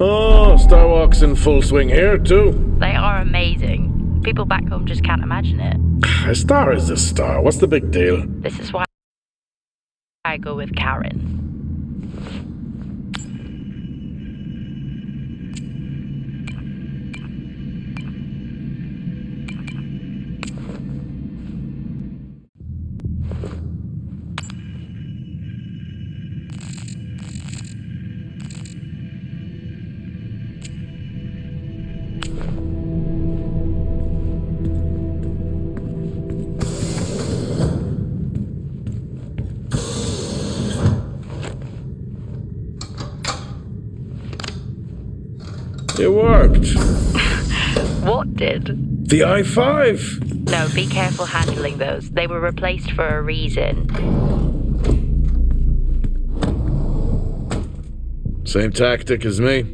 Oh, Star Walk's in full swing here, too. They are amazing. People back home just can't imagine it. A star is a star. What's the big deal? This is why I go with Karen. It worked. What did? The i5. No, be careful handling those. They were replaced for a reason. Same tactic as me.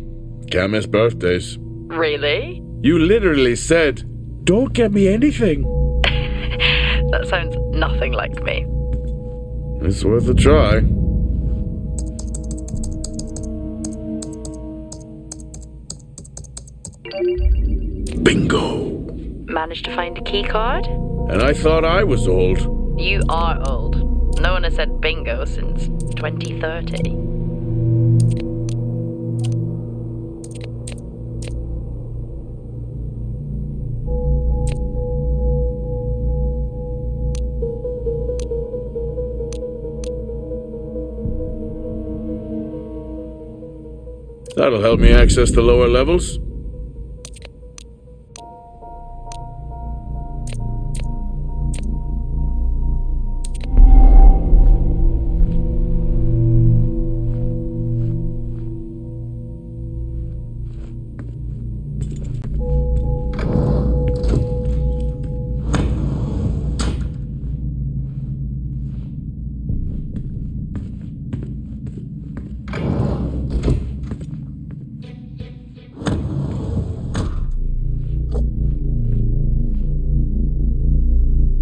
Can't miss birthdays. Really? You literally said, don't get me anything. That sounds nothing like me. It's worth a try. Bingo. Managed to find a key card? And I thought I was old. You are old. No one has said bingo since 2030. That'll help me access the lower levels.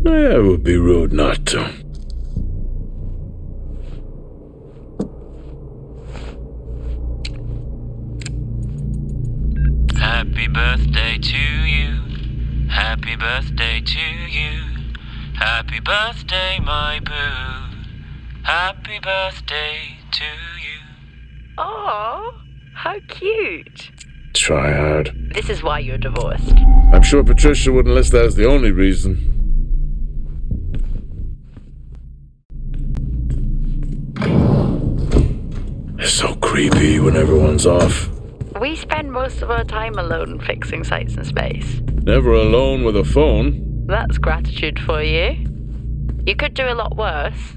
It would be rude not to. Happy birthday to you. Happy birthday to you. Happy birthday, my boo. Happy birthday to you. Oh, how cute. Try hard. This is why you're divorced. I'm sure Patricia wouldn't list that as the only reason. It's so creepy when everyone's off. We spend most of our time alone fixing sights in space. Never alone with a phone. That's gratitude for you. You could do a lot worse.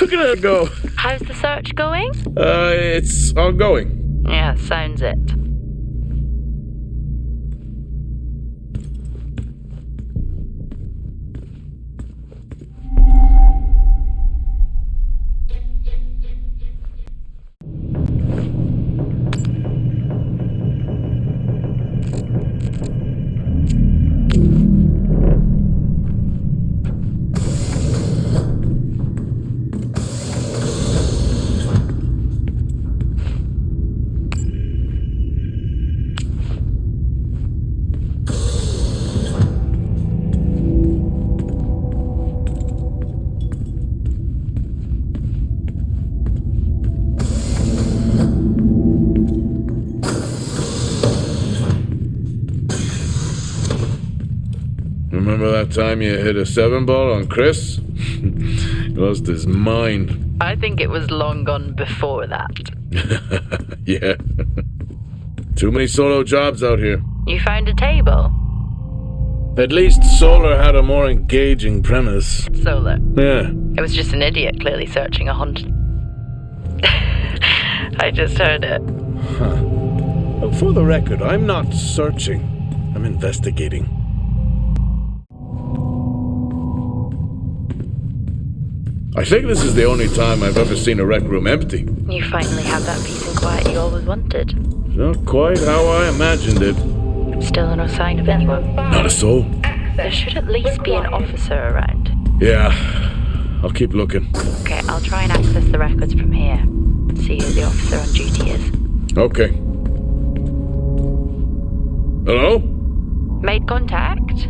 Look at it go. How's the search going? It's ongoing. Yeah, sounds it. Remember that time you hit a 7-ball on Chris? He lost his mind. I think it was long gone before that. Yeah. Too many solo jobs out here. You found a table? At least Solar had a more engaging premise. Solar. Yeah. It was just an idiot clearly searching a haunted... I just heard it. Huh. Well, for the record, I'm not searching. I'm investigating. I think this is the only time I've ever seen a rec room empty. You finally have that peace and quiet you always wanted. Not quite how I imagined it. Still no sign of anyone. Not a soul. There should at least be an officer around. Yeah, I'll keep looking. Okay, I'll try and access the records from here. See who the officer on duty is. Okay. Hello? Made contact?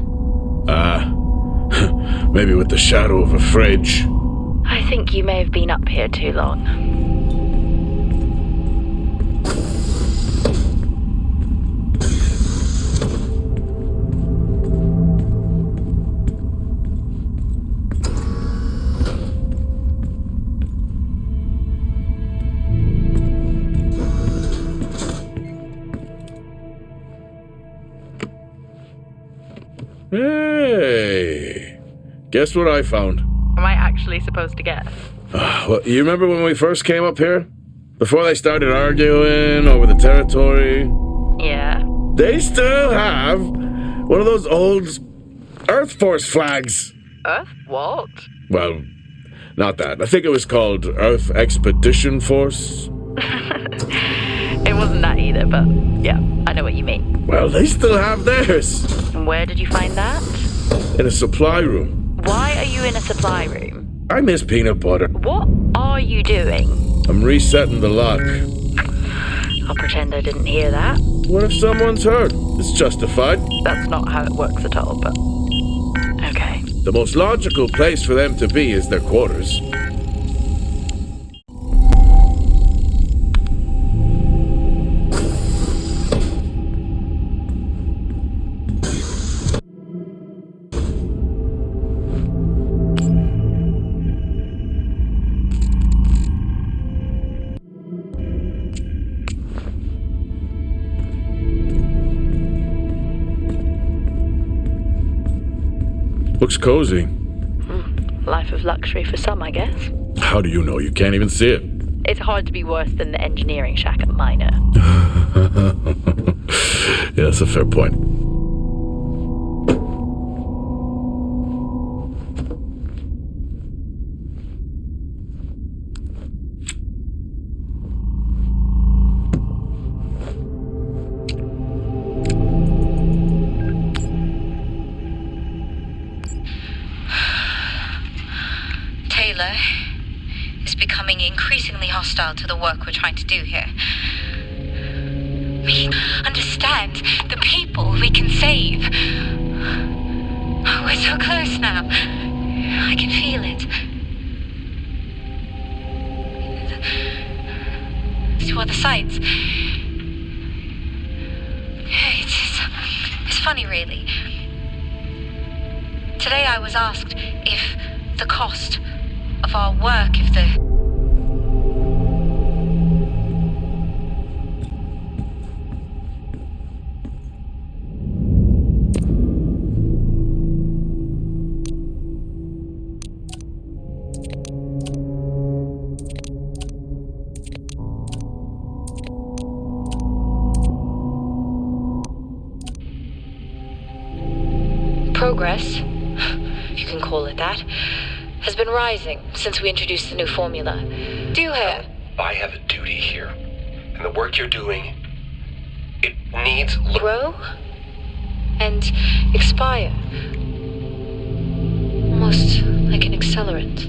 Maybe with the shadow of a fridge. I think you may have been up here too long. Hey! Guess what I found? Am I actually supposed to guess? Well, you remember when we first came up here? Before they started arguing over the territory? Yeah. They still have one of those old Earth Force flags. Earth? What? Well, not that. I think it was called Earth Expedition Force. It wasn't that either, but yeah, I know what you mean. Well, they still have theirs. And where did you find that? In a supply room. Why are you in a supply room? I miss peanut butter. What are you doing? I'm resetting the lock. I'll pretend I didn't hear that. What if someone's hurt? It's justified. That's not how it works at all, but okay. The most logical place for them to be is their quarters. Looks cozy. Life of luxury for some, I guess. How do you know? You can't even see it. It's hard to be worse than the engineering shack at Minor. Yeah, that's a fair point. Taylor is becoming increasingly hostile to the work we're trying to do here. We understand the people we can save. We're so close now. I can feel it. To other sites. It's funny, really. Today I was asked if the cost of our work, if the... progress, if you can call it that, has been rising since we introduced the new formula. Do you have... I have a duty here. And the work you're doing, it needs... grow and expire. Almost like an accelerant.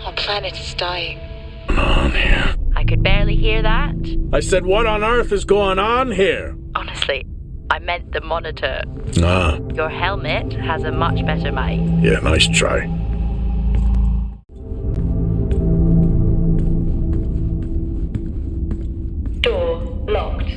Our planet is dying. On here. I could barely hear that. I said, what on earth is going on here? Honestly, I meant the monitor. Ah, Your helmet has a much better mic. yeah, nice try. Door locked.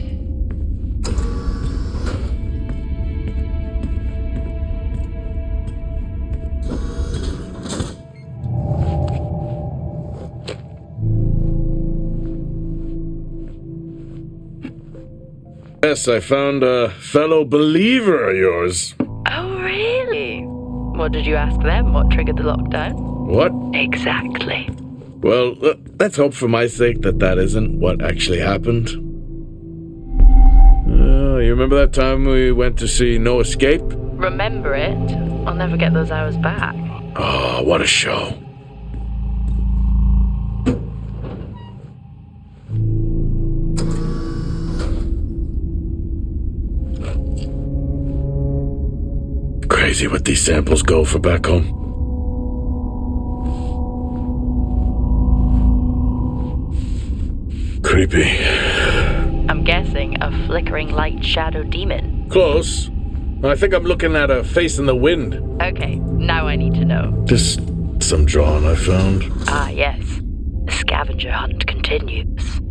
Yes, I found a fellow believer of yours. Oh, really? What did you ask them? What triggered the lockdown? What? Exactly. Well, let's hope for my sake that that isn't what actually happened. You remember that time we went to see No Escape? Remember it? I'll never get those hours back. Oh, what a show. Crazy what these samples go for back home. Creepy. I'm guessing a flickering light shadow demon. Close. I think I'm looking at a face in the wind. Okay, now I need to know. Just some drawing I found. Ah, yes. The scavenger hunt continues.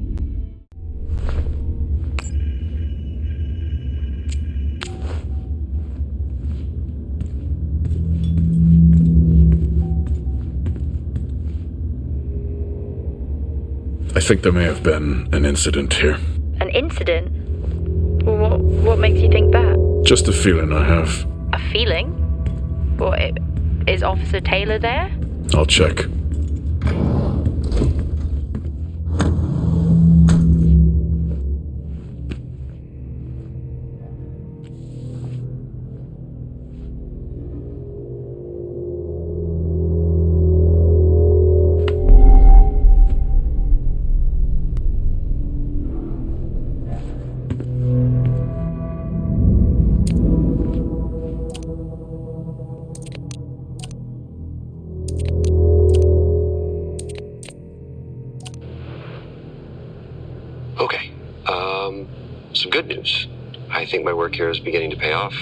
I think there may have been an incident here. An incident? What makes you think that? Just a feeling I have. A feeling? What, is Officer Taylor there? I'll check. Okay. Some good news. I think my work here is beginning to pay off.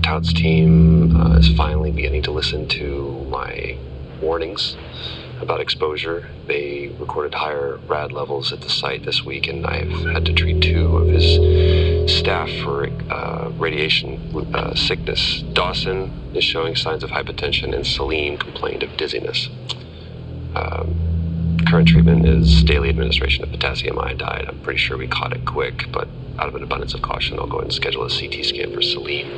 Todd's team is finally beginning to listen to my warnings about exposure. They recorded higher rad levels at the site this week, and I've had to treat 2 of his staff for radiation sickness. Dawson is showing signs of hypotension, and Celine complained of dizziness. Current treatment is daily administration of potassium iodide. I'm pretty sure we caught it quick, but out of an abundance of caution, I'll go ahead and schedule a CT scan for Celine,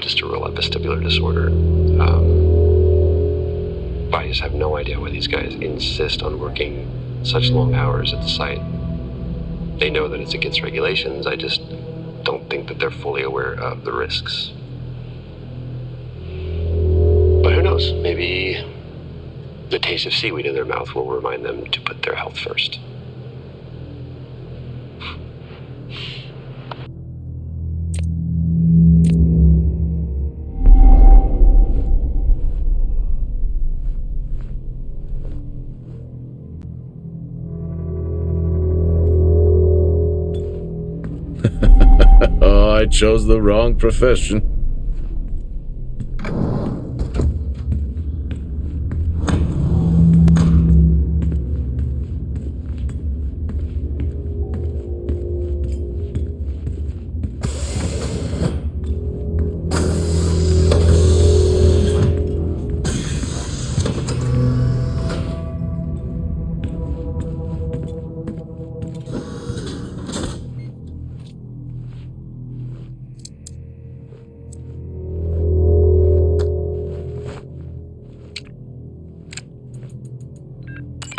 just to rule out vestibular disorder. But I just have no idea why these guys insist on working such long hours at the site. They know that it's against regulations. I just don't think that they're fully aware of the risks. But who knows? Maybe the taste of seaweed in their mouth will remind them to put their health first. Oh, I chose the wrong profession.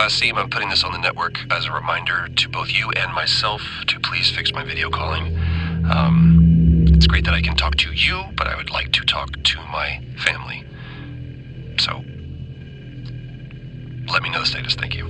Seem I'm putting this on the network as a reminder to both you and myself to please fix my video calling. It's great that I can talk to you, but I would like to talk to my family. So, let me know the status. Thank you.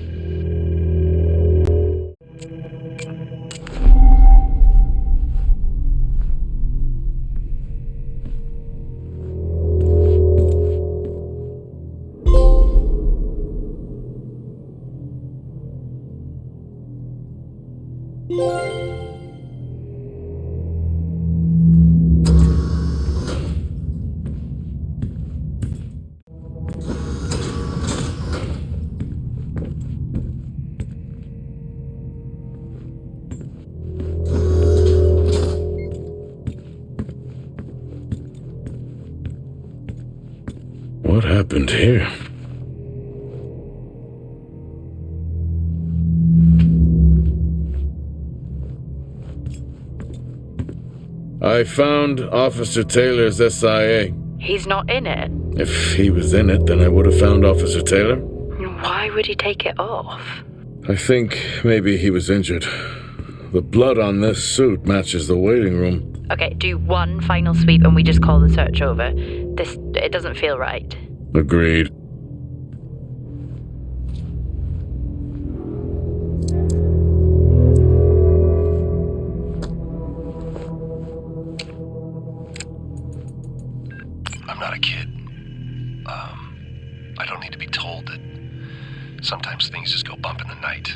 What happened here? I found Officer Taylor's SIA. He's not in it. If he was in it, then I would have found Officer Taylor. Why would he take it off? I think maybe he was injured. The blood on this suit matches the waiting room. Okay, do one final sweep and we just call the search over. It doesn't feel right. Agreed. I'm not a kid. I don't need to be told that sometimes things just go bump in the night.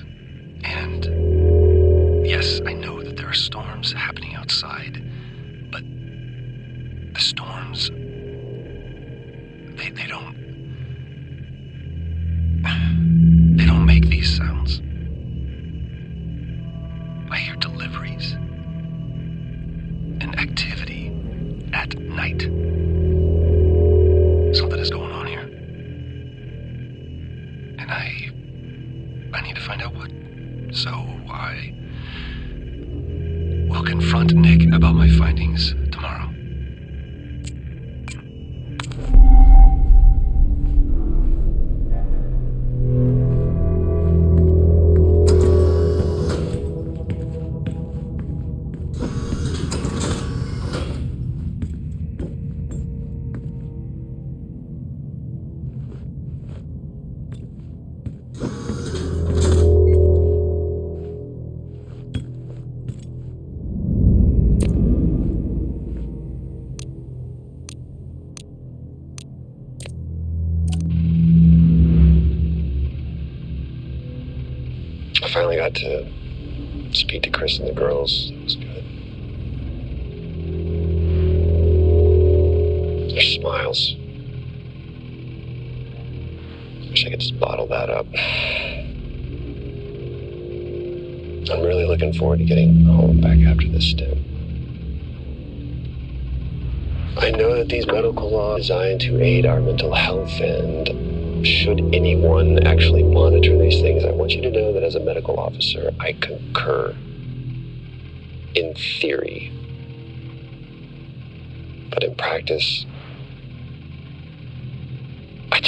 And yes, I know that there are storms happening outside, but the storms, they don't make these sounds. I hear deliveries and activity at night. Something is going on here. And I need to find out what. So I will confront Nick about my findings tomorrow. I finally got to speak to Chris and the girls. It was good. Their smiles. Wish I could just bottle that up. I'm really looking forward to getting home back after this stint. I know that these medical laws are designed to aid our mental health, and should anyone actually monitor these things, I want you to know that as a medical officer, I concur. In theory. But in practice, I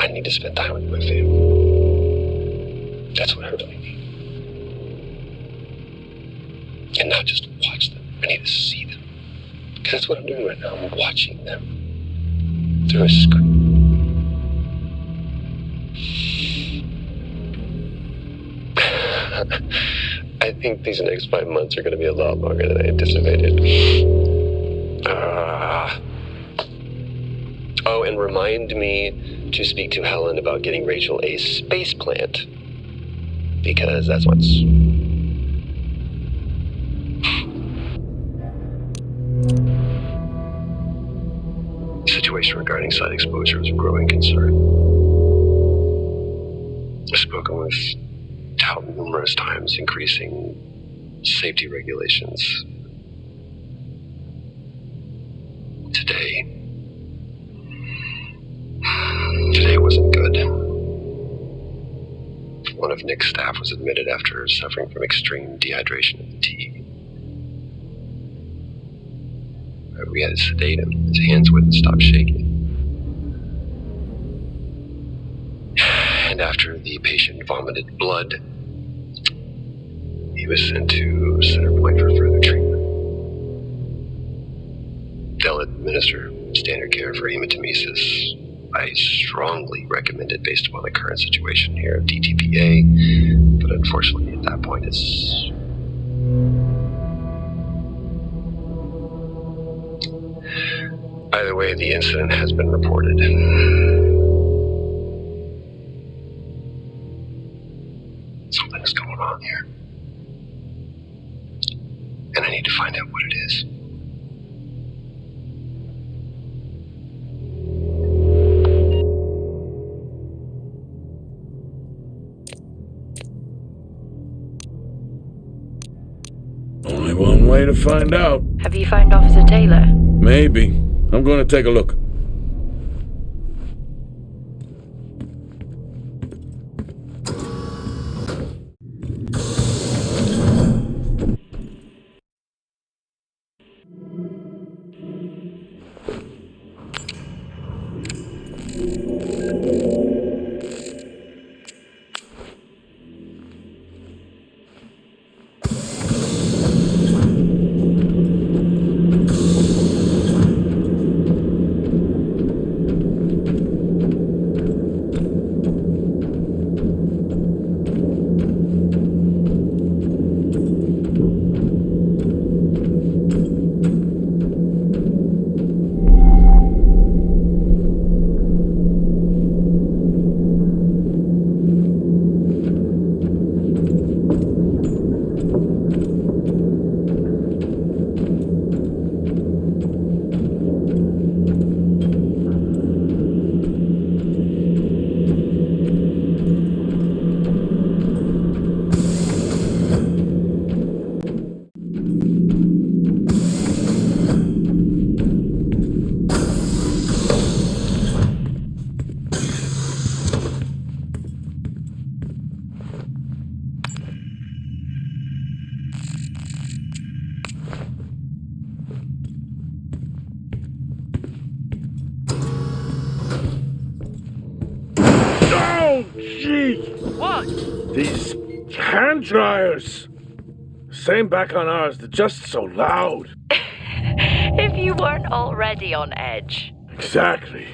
need to spend time with my family. That's what I really need. And not just watch them. I need to see them. Because that's what I'm doing right now. I'm watching them through a screen. I think these next 5 months are going to be a lot longer than I anticipated. Oh, and remind me to speak to Helen about getting Rachel a space plant. Because that's what's... The situation regarding site exposure is a growing concern. I've spoken with Tout numerous times, increasing safety regulations. Today wasn't good. One of Nick's staff was admitted after suffering from extreme dehydration and fatigue. We had to sedate him. His hands wouldn't stop shaking. And after the patient vomited blood, he was sent to Center Point for further treatment. They'll administer standard care for hematemesis. I strongly recommend it based upon the current situation here of DTPA, but unfortunately at that point it's... Either way, the incident has been reported. Something is going on here. And I need to find out what it is. Only one way to find out. Have you found Officer Taylor? Maybe. I'm going to take a look. Gee! What? These hand dryers! Same back on ours, they're just so loud. If you weren't already on edge. Exactly.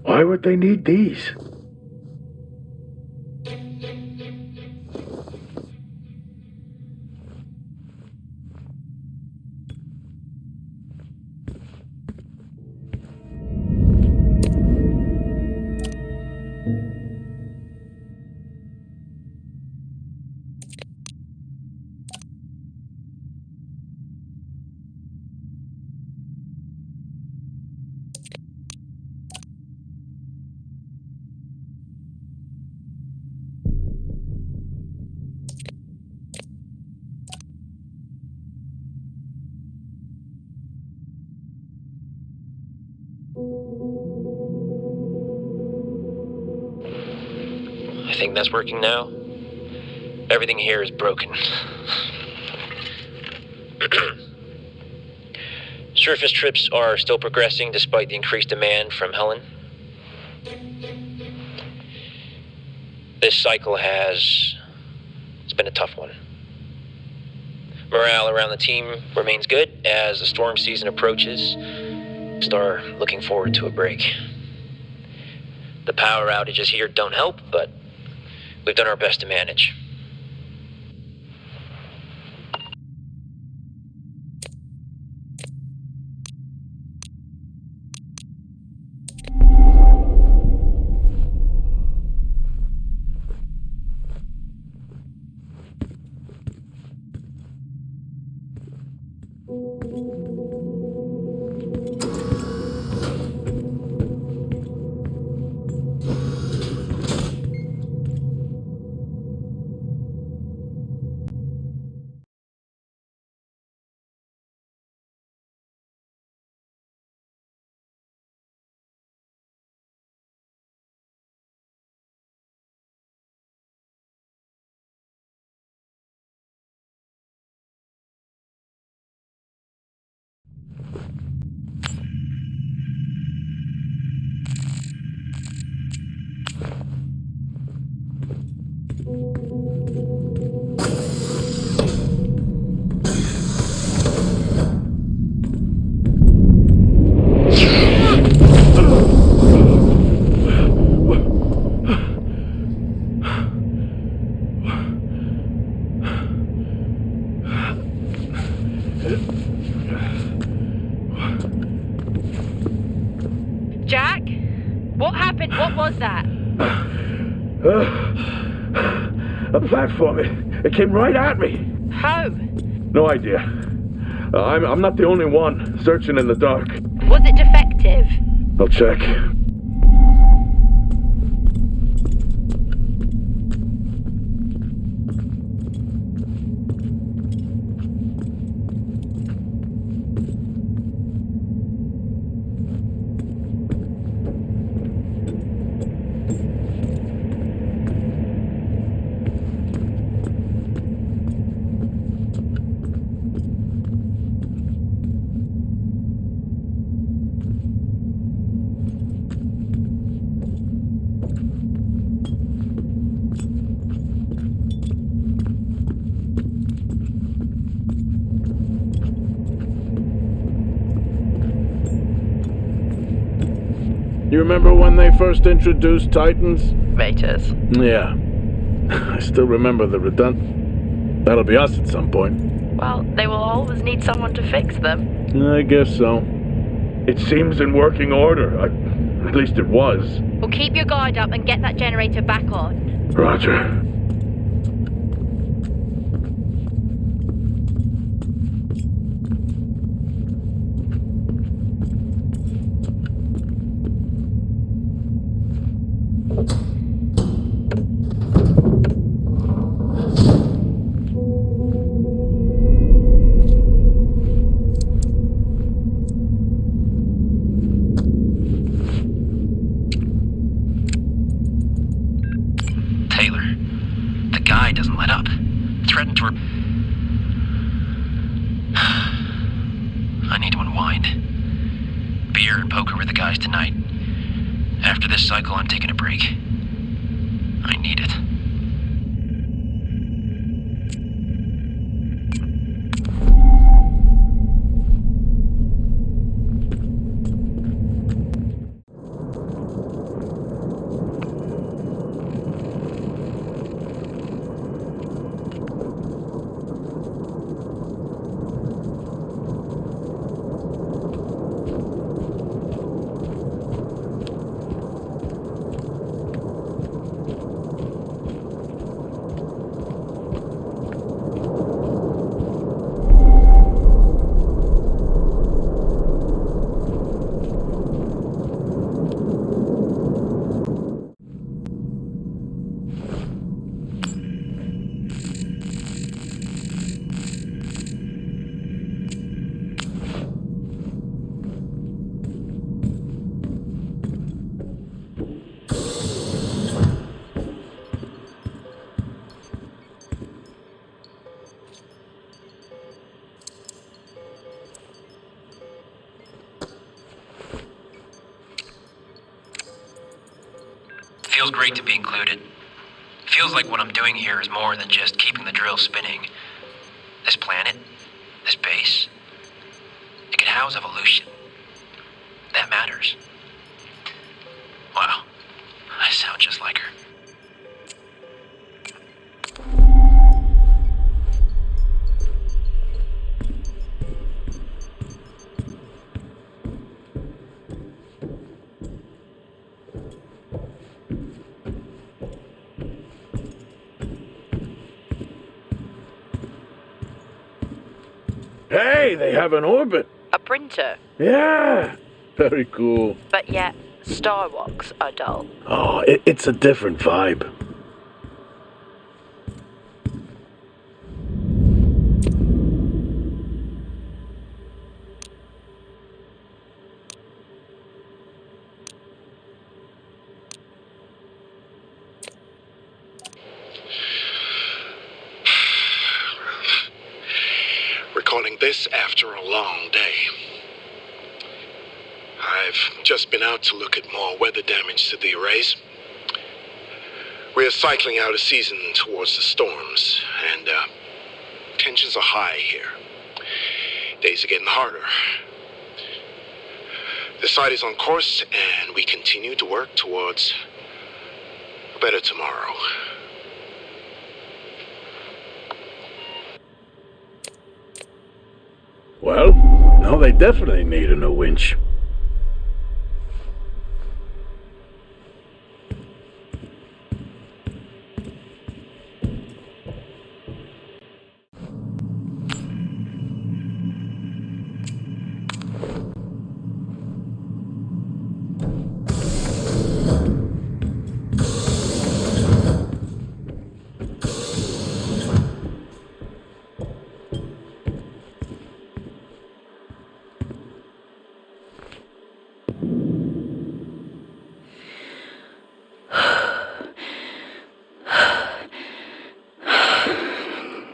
Why would they need these? I think that's working now. Everything here is broken. Surface trips are still progressing despite the increased demand from Helen. This cycle it's been a tough one. Morale around the team remains good as the storm season approaches. Start looking forward to a break. The power outages here don't help, but we've done our best to manage. Jack? What happened? What was that? A platform. It came right at me. How? No idea. I'm not the only one searching in the dark. Was it defective? I'll check. You remember when they first introduced Titans? Raiders. Yeah. still remember the redundant. That'll be us at some point. Well, they will always need someone to fix them. I guess so. It seems in working order. At least it was. Well, keep your guard up and get that generator back on. Roger. Doesn't let up. Threatened to I need to unwind. Beer and poker with the guys tonight. After this cycle, I'm taking a break. I need it. Feels great to be included. Feels like what I'm doing here is more than just keeping the drill spinning. This planet, this base, it can house evolution. That matters. Wow, I sound just like her. Hey, they have an orbit. A printer. Yeah, very cool. But yet, Star Walks are dull. Oh, it's a different vibe. Recording this after a long day. I've just been out to look at more weather damage to the arrays. We're cycling out of season towards the storms, and tensions are high here. Days are getting harder. The site is on course, and we continue to work towards a better tomorrow. Well, now they definitely need a new winch.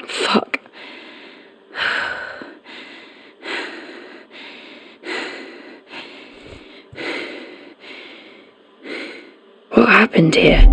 Fuck. What happened here?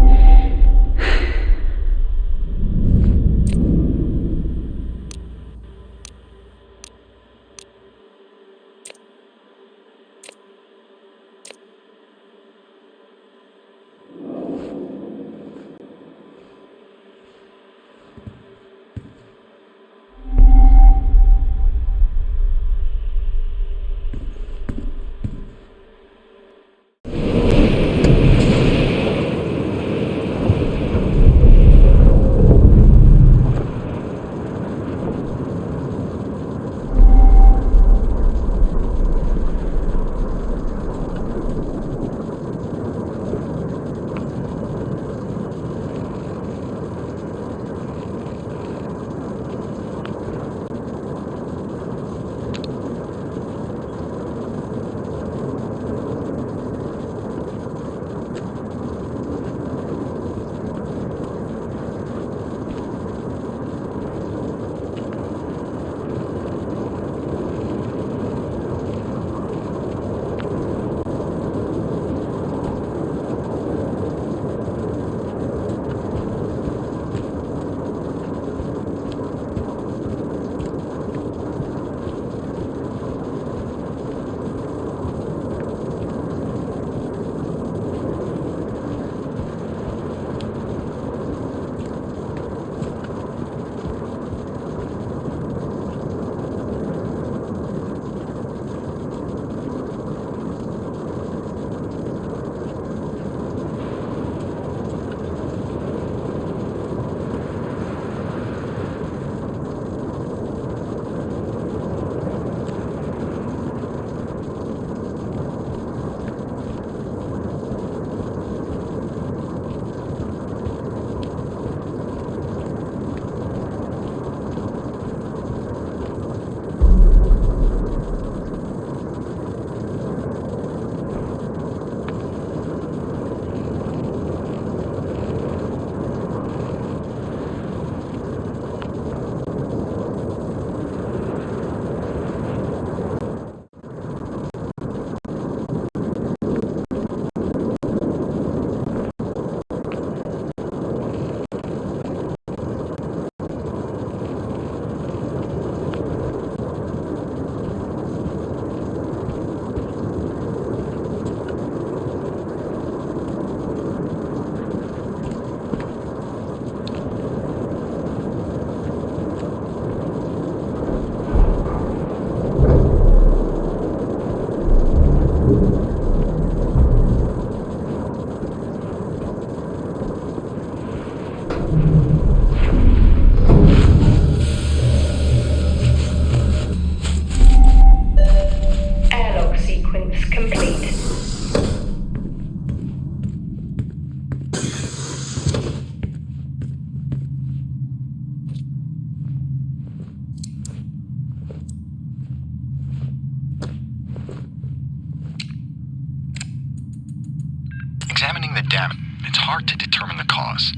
the damage, it's hard to determine the cause.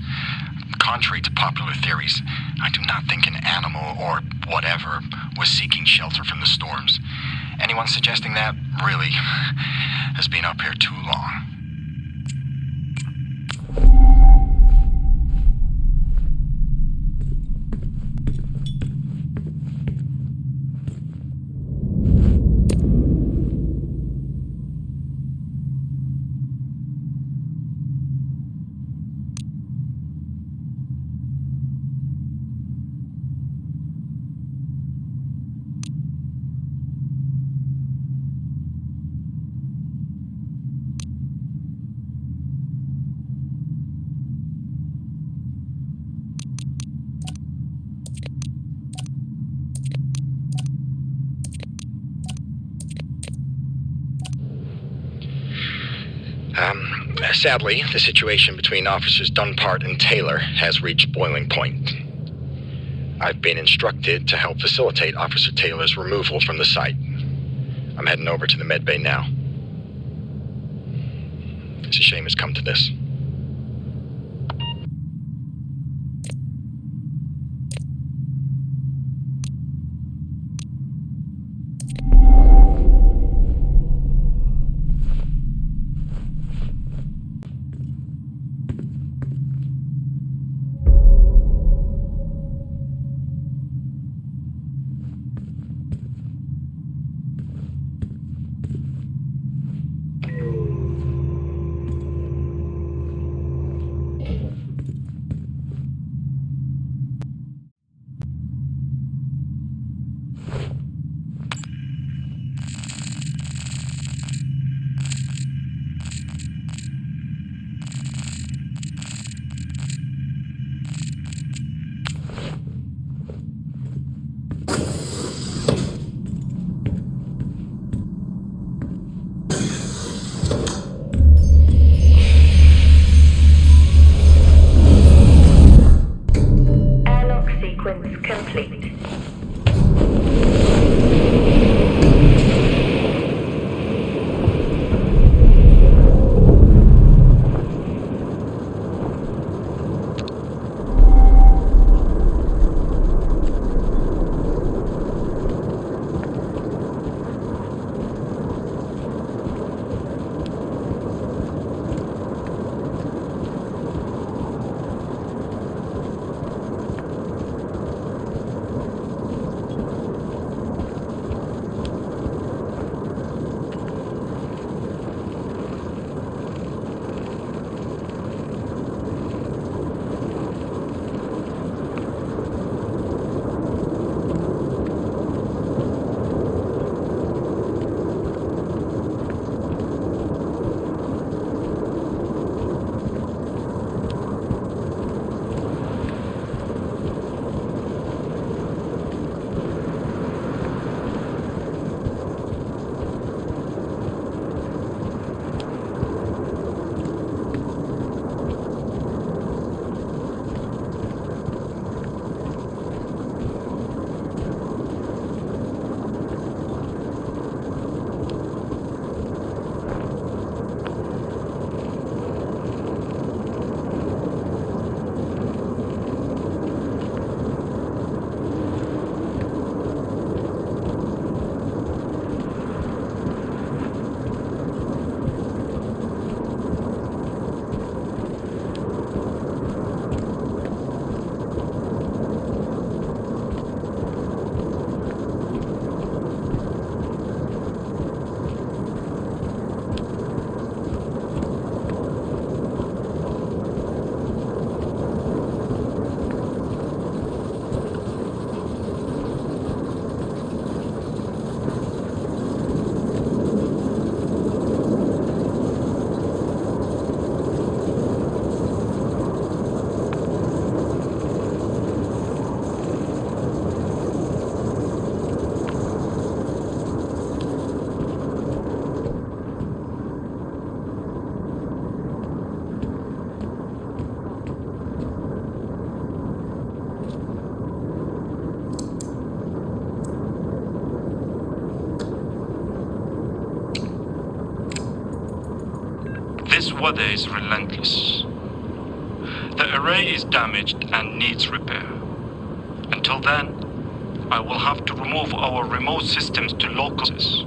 Contrary to popular theories, I do not think an animal or whatever was seeking shelter from the storms. Anyone suggesting that, really, has been up here too long. Sadly, the situation between Officers Dunpart and Taylor has reached boiling point. I've been instructed to help facilitate Officer Taylor's removal from the site. I'm heading over to the medbay now. It's a shame it's come to this. weather is relentless. The array is damaged and needs repair. Until then, I will have to remove our remote systems to locals.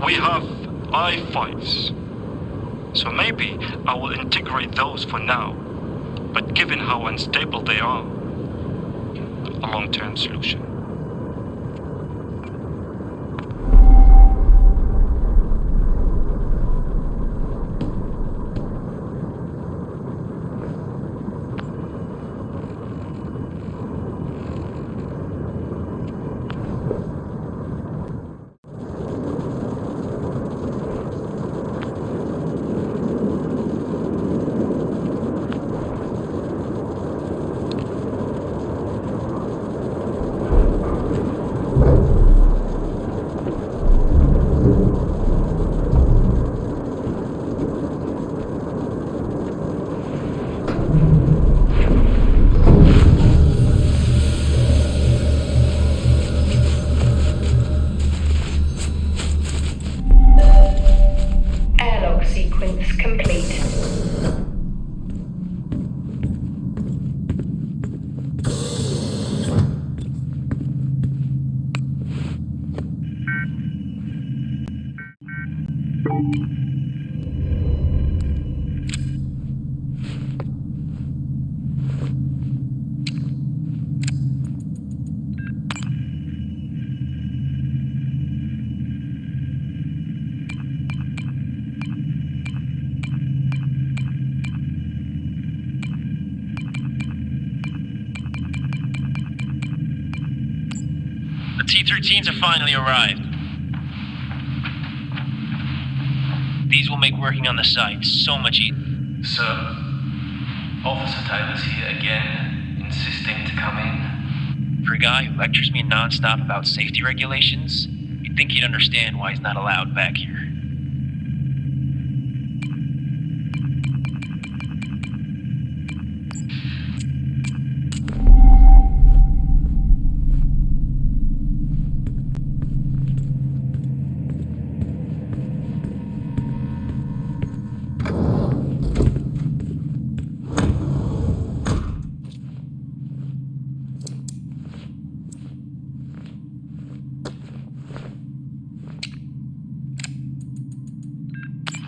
We have i5s, so maybe I will integrate those for now, but given how unstable they are, a long-term solution. T-13s have finally arrived. These will make working on the site so much easier. Sir, Officer Taylor's here again, insisting to come in. For a guy who lectures me non-stop about safety regulations, you'd think he'd understand why he's not allowed back here.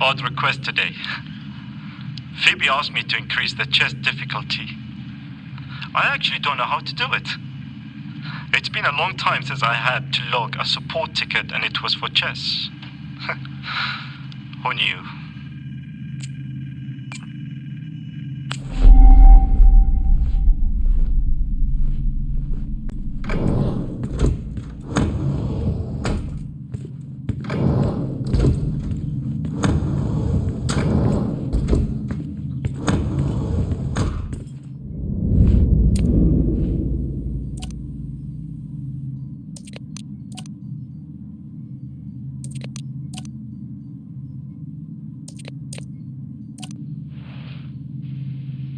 Odd request today. Phoebe asked me to increase the chess difficulty. I actually don't know how to do it. It's been a long time since I had to log a support ticket and it was for chess. Who knew?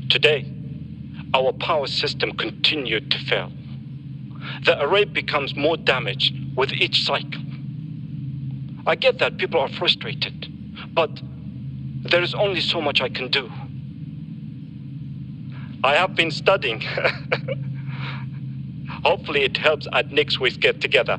Today, our power system continued to fail. The array becomes more damaged with each cycle. I get that people are frustrated, but there is only so much I can do. I have been studying. Hopefully it helps at next week's get together.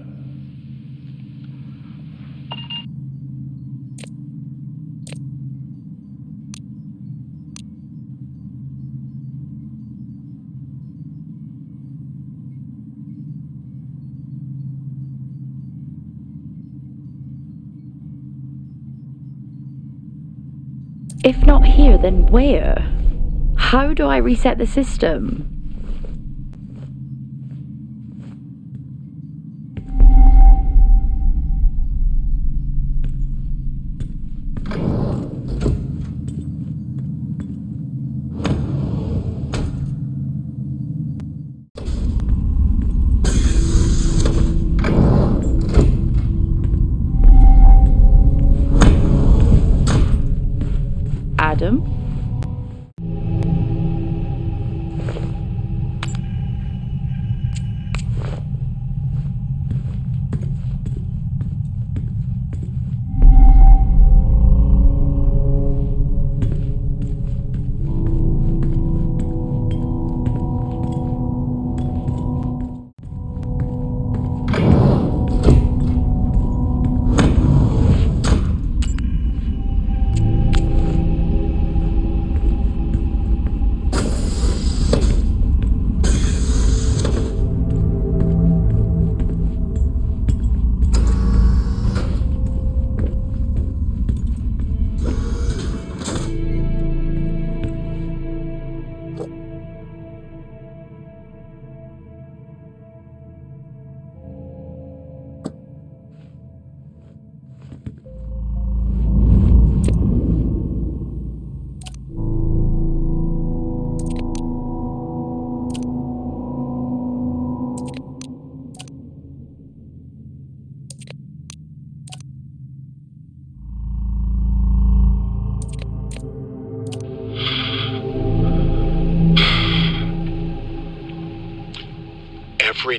If not here, then where? How do I reset the system? Adam?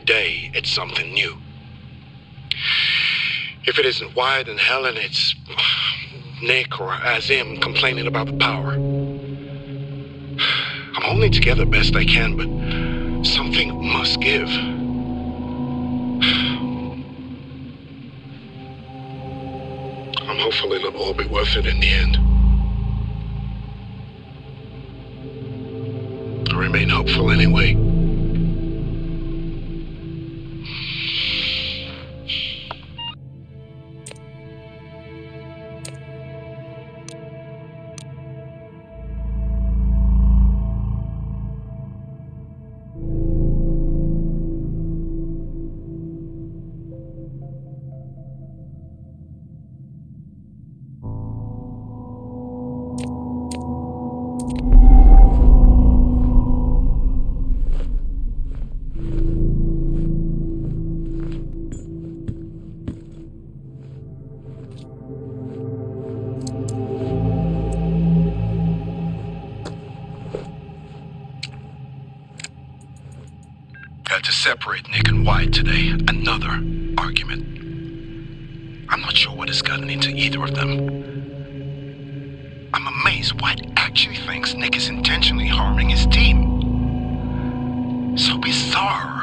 day it's something new. If it isn't Wyatt and Helen, it's Nick or Azim complaining about the power. I'm holding together best I can, but something must give. I'm hopeful it'll all be worth it in the end. I remain hopeful anyway. To separate Nick and Wyatt today. Another argument. I'm not sure what has gotten into either of them. I'm amazed Wyatt actually thinks Nick is intentionally harming his team. So bizarre.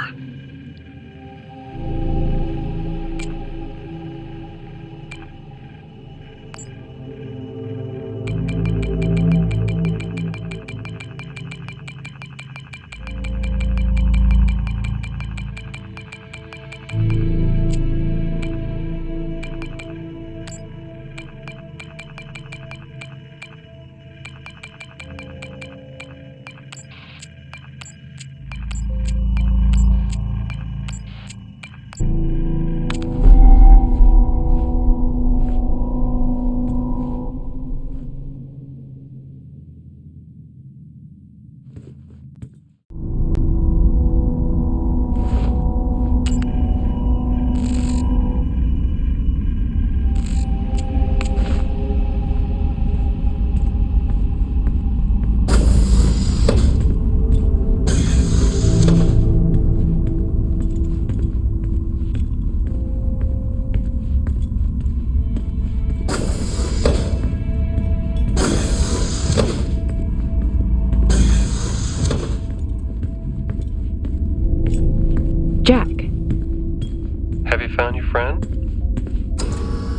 Found your friend?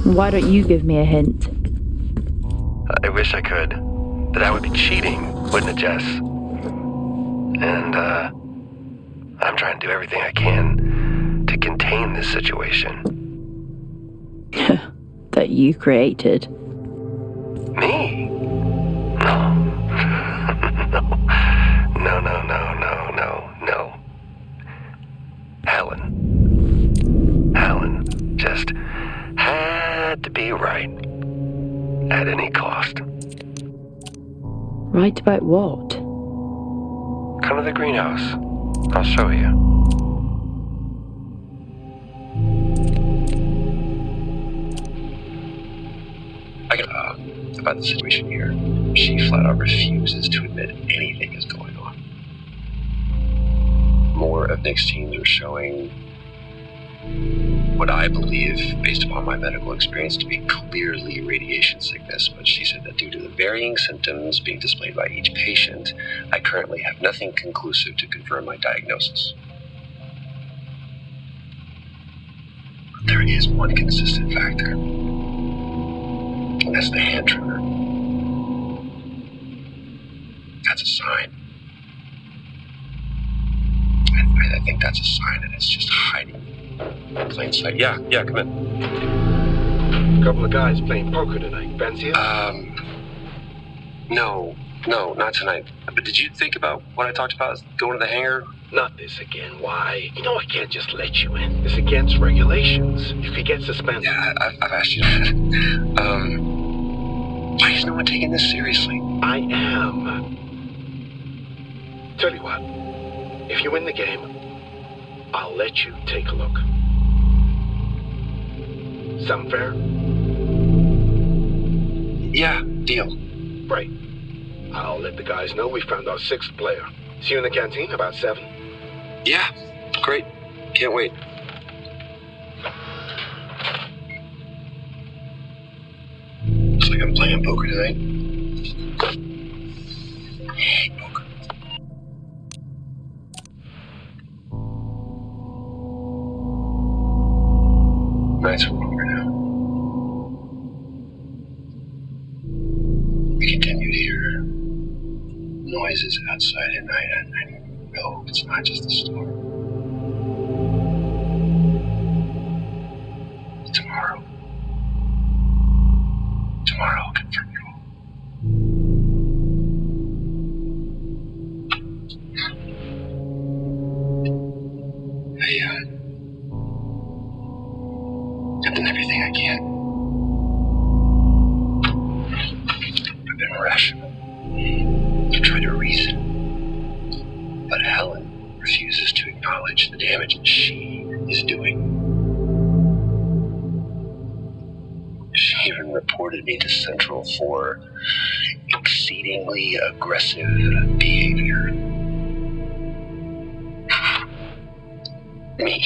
Why don't you give me a hint? I wish I could, but that would be cheating, wouldn't it, Jess? And, I'm trying to do everything I can to contain this situation. That you created. Me? No. No. Helen just had to be right at any cost. Right about what? Come to the greenhouse. I'll show you. I get about the situation here. She flat out refuses to admit anything is going on. More of Nick's teams are showing what I believe, based upon my medical experience, to be clearly radiation sickness, but she said that due to the varying symptoms being displayed by each patient, I currently have nothing conclusive to confirm my diagnosis. But there is one consistent factor, and that's the hand trigger. That's a sign. I think that's a sign that it's just hiding. Plain sight. Yeah, come in. A couple of guys playing poker tonight. Fancy it? No, not tonight. But did you think about what I talked about, going to the hangar? Not this again. Why? You know I can't just let you in. It's against regulations. You could get suspended. Yeah, I've asked you that. Why is no one taking this seriously? I am. Tell you what. If you win the game, I'll let you take a look. Sound fair? Yeah, deal. Right. I'll let the guys know we found our 6th player. See you in the canteen about 7. Yeah, great. Can't wait. Looks like I'm playing poker tonight. I hate poker. Nights are longer now. We continue to hear noises outside at night, and I know it's not just the storm. Tomorrow I'll confirm it all. I've done everything I can. I've been rational. I've tried to reason. But Helen refuses to acknowledge the damage that she is doing. She even reported me to Central for exceedingly aggressive behavior. Me.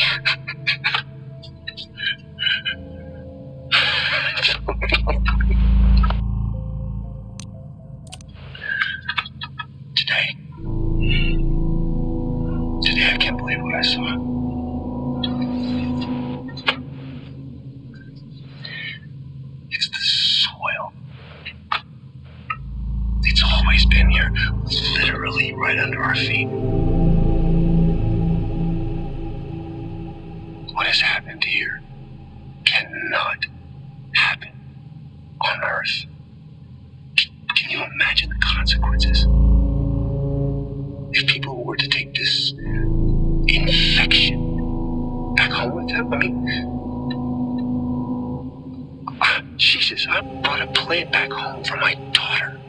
Today I can't believe what I saw. It's the soil. It's always been here, literally right under our feet. What has happened here cannot happen on Earth. Can you imagine the consequences? If people were to take this infection back home with them, I mean, Jesus, I brought a plant back home for my daughter.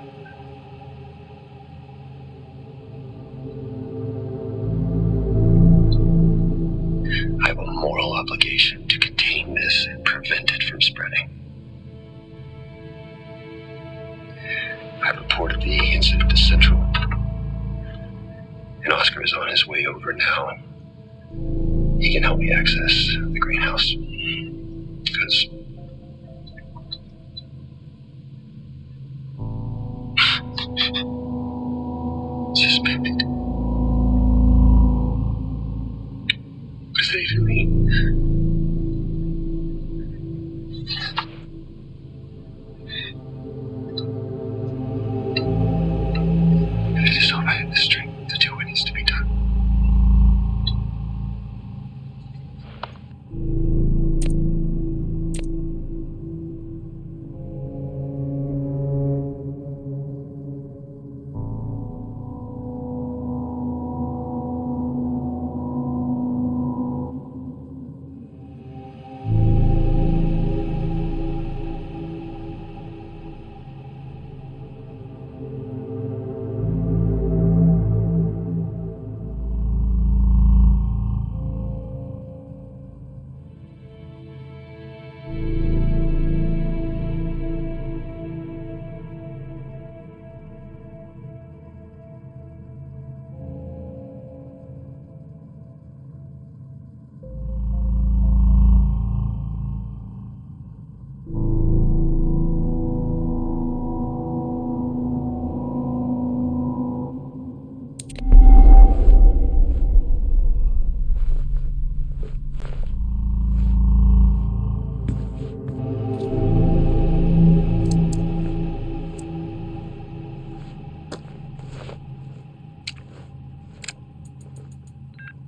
I have a moral obligation to contain this and prevent it from spreading. I reported the incident to Central, and Oscar is on his way over now. He can help me access the greenhouse, because suspended. What does that even mean? I just hope I have the strength to do what needs to be done.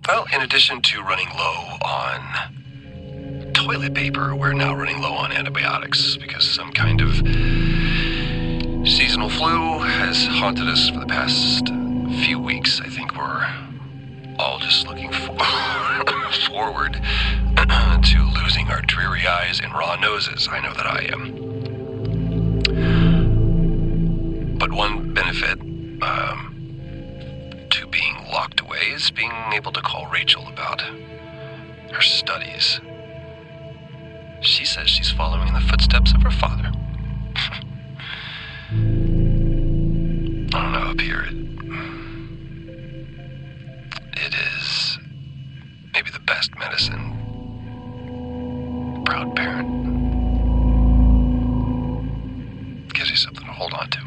Well, in addition to running low on toilet paper, we're now running low on antibiotics because some kind of seasonal flu has haunted us for the past few weeks. I think we're all just looking forward to losing our dreary eyes and raw noses. I know that I am. But one benefit to being locked away is being able to call Rachel about her studies. She says she's following in the footsteps of her father. I don't know, up here it is maybe the best best medicine. Proud parent. Gives you something to hold on to.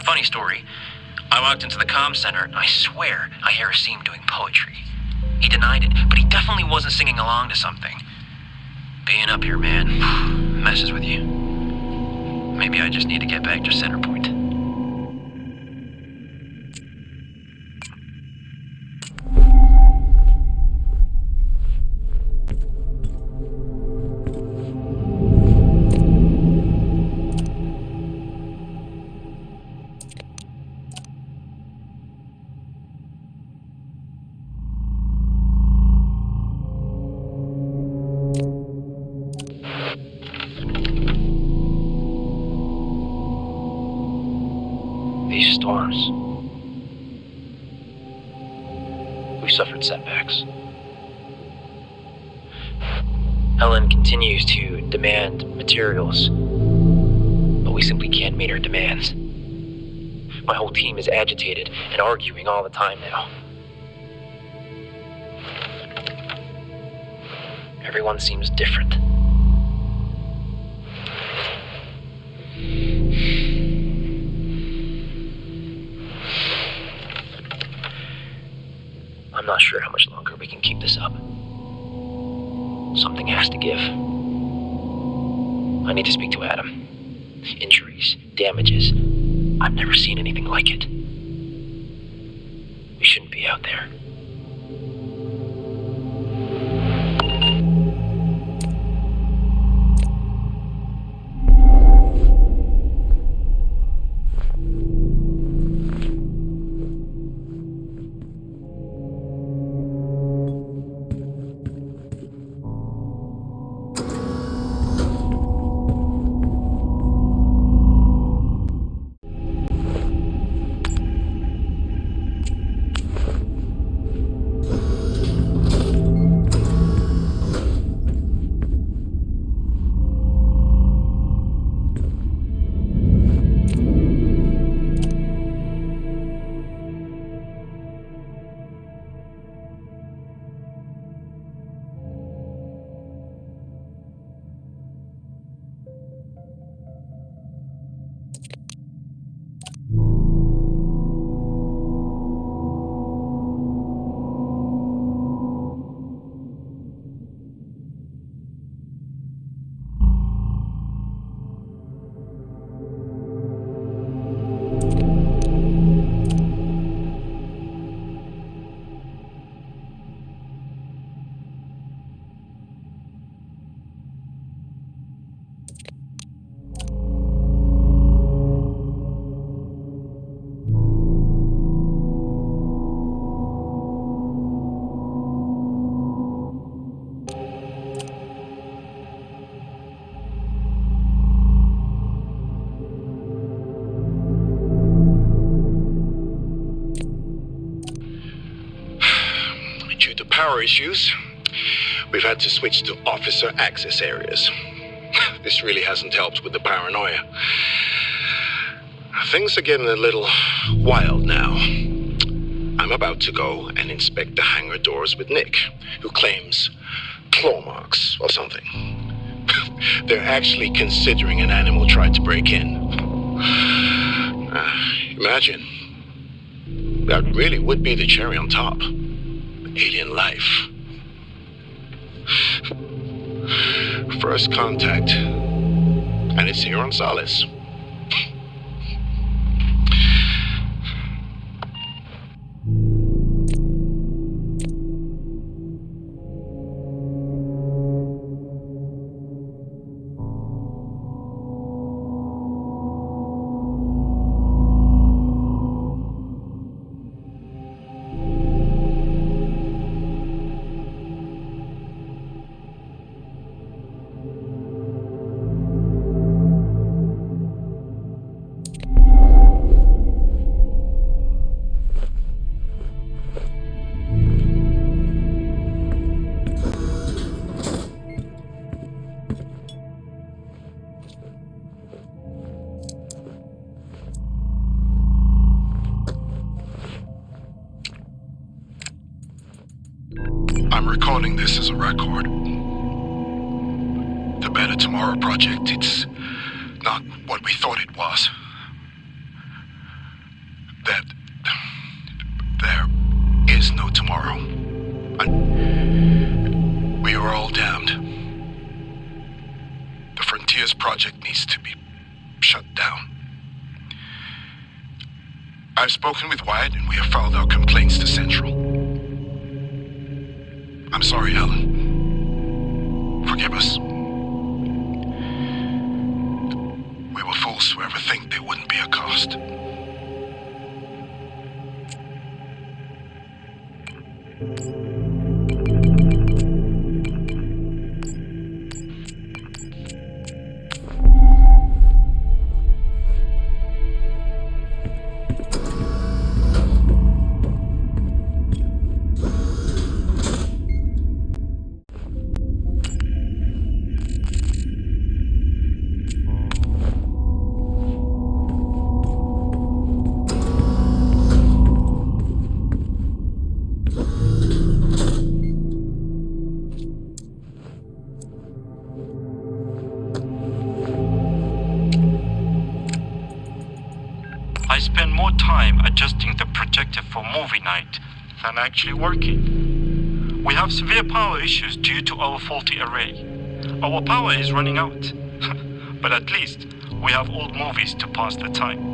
Funny story. I walked into the comm center and I swear I hear Asim doing poetry. He denied it, but he definitely wasn't singing along to something. Being up here, man, messes with you. Maybe I just need to get back to center point. These storms. We suffered setbacks. Helen continues to demand materials, but we simply can't meet her demands. My whole team is agitated and arguing all the time now. Everyone seems different. I'm not sure how much longer we can keep this up. Something has to give. I need to speak to Adam. Injuries, damages. I've never seen anything like it. We shouldn't be out there. Due to power issues, we've had to switch to officer access areas. This really hasn't helped with the paranoia. Things are getting a little wild now. I'm about to go and inspect the hangar doors with Nick, who claims claw marks or something. They're actually considering an animal tried to break in. Imagine. That really would be the cherry on top. Alien life. First contact. And it's here on Solis. I'm recording this as a record. The Better Tomorrow project, it's not what we thought it was. That there is no tomorrow. We are all damned. The Frontiers project needs to be shut down. I've spoken with Wyatt and we have filed our complaints to Central. I'm sorry, Alan. Forgive us. We were fools to ever think there wouldn't be a cost. I spend more time adjusting the projector for movie night than actually working. We have severe power issues due to our faulty array. Our power is running out. But at least we have old movies to pass the time.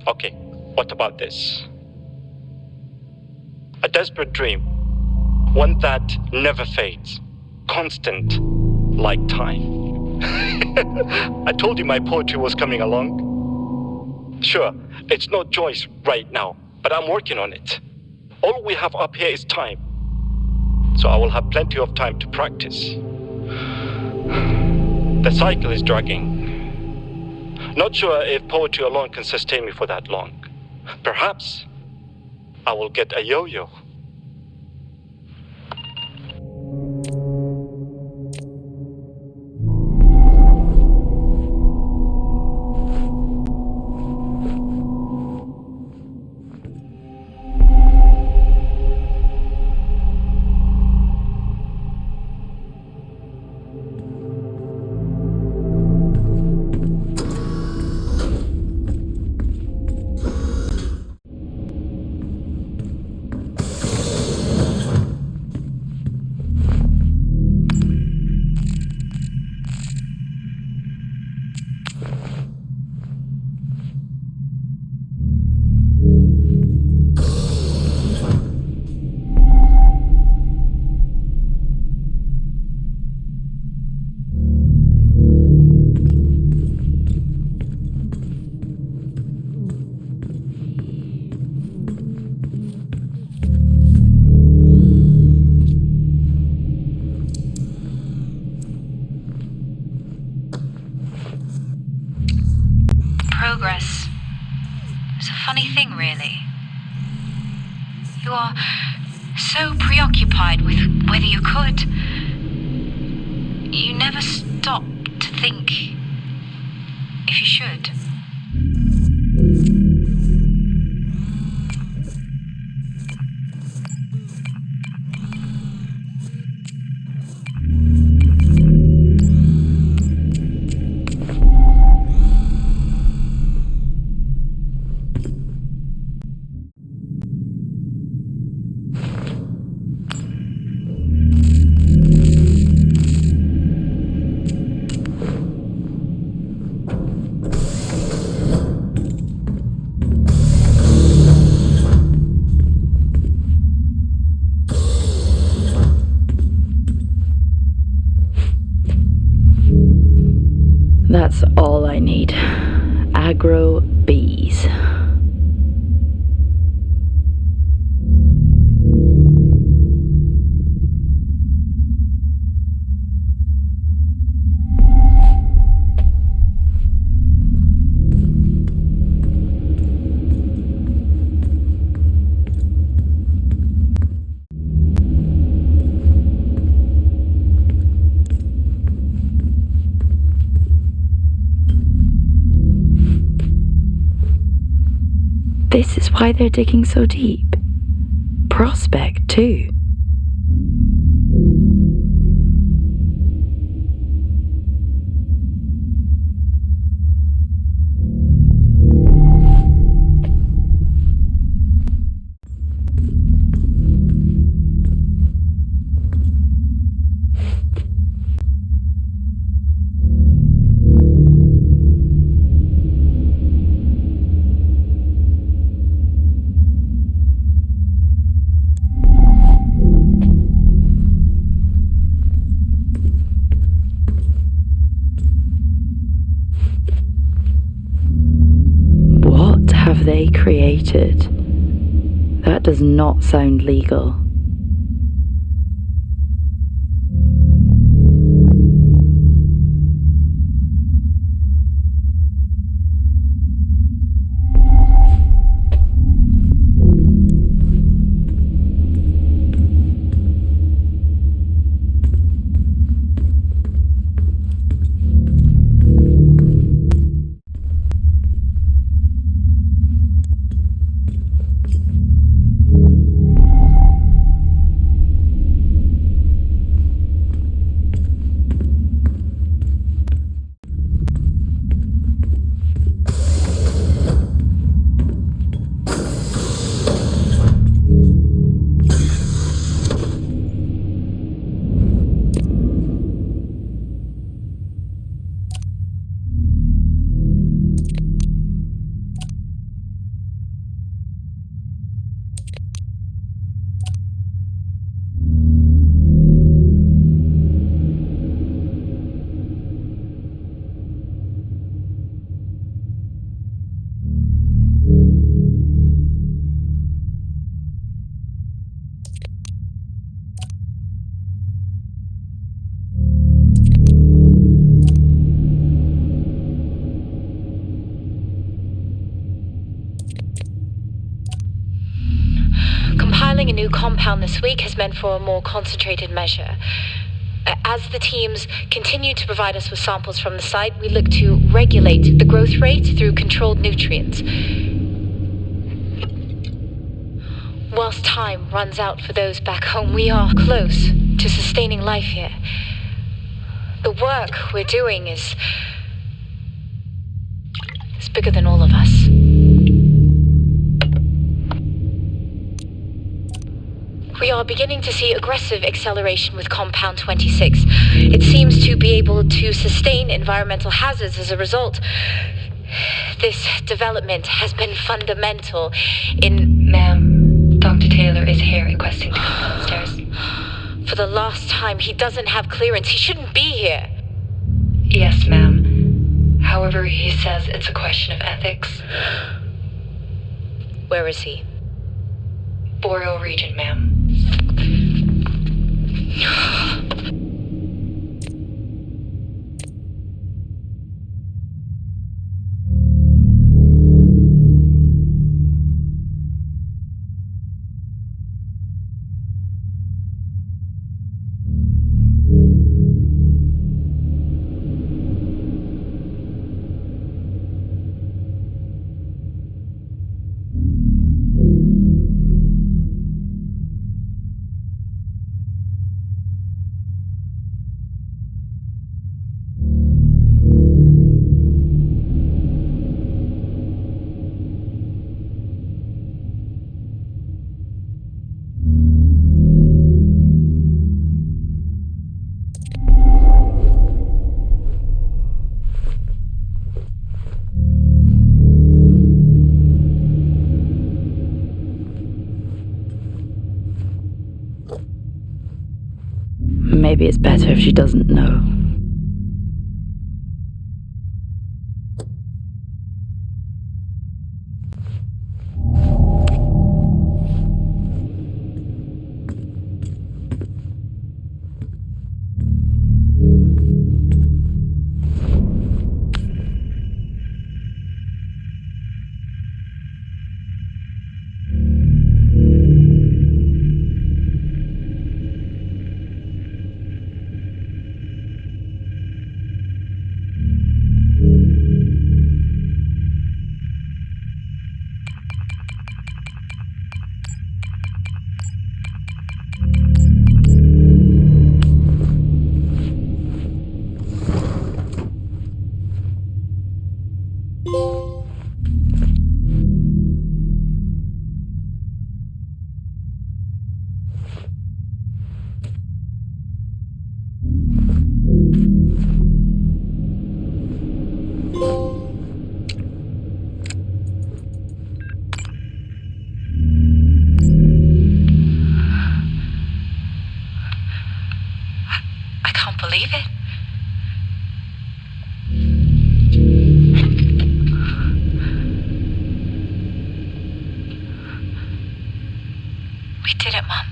Okay, what about this? A desperate dream. One that never fades. Constant, like time. I told you my poetry was coming along. Sure, it's not Joyce right now, but I'm working on it. All we have up here is time. So I will have plenty of time to practice. The cycle is dragging. Not sure if poetry alone can sustain me for that long. Perhaps I will get a yo-yo. Progress. It's a funny thing, really. You are so preoccupied with whether you could. You never stop to think if you should. That's all I need. Aggro bees. This is why they're digging so deep. Prospect, too. They created. That does not sound legal. Compiling a new compound this week has meant for a more concentrated measure. As the teams continue to provide us with samples from the site, we look to regulate the growth rate through controlled nutrients. Whilst time runs out for those back home, we are close to sustaining life here. The work we're doing is bigger than all of us. We are beginning to see aggressive acceleration with Compound 26. It seems to be able to sustain environmental hazards as a result. This development has been fundamental in... Ma'am, Dr. Taylor is here requesting to come downstairs. For the last time, he doesn't have clearance. He shouldn't be here. Yes, ma'am. However, he says it's a question of ethics. Where is he? Boreal region, ma'am. Maybe it's better if she doesn't know. We did it, Mom.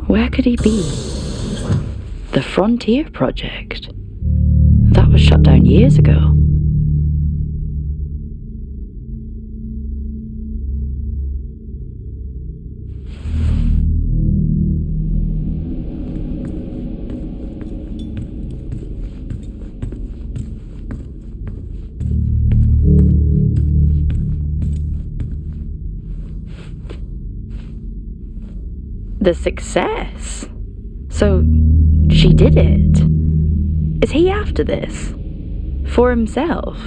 Where could he be? The Frontier Project? That was shut down years ago. The success? So, she did it. Is he after this? For himself?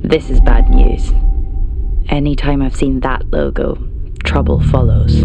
This is bad news. Anytime I've seen that logo, trouble follows.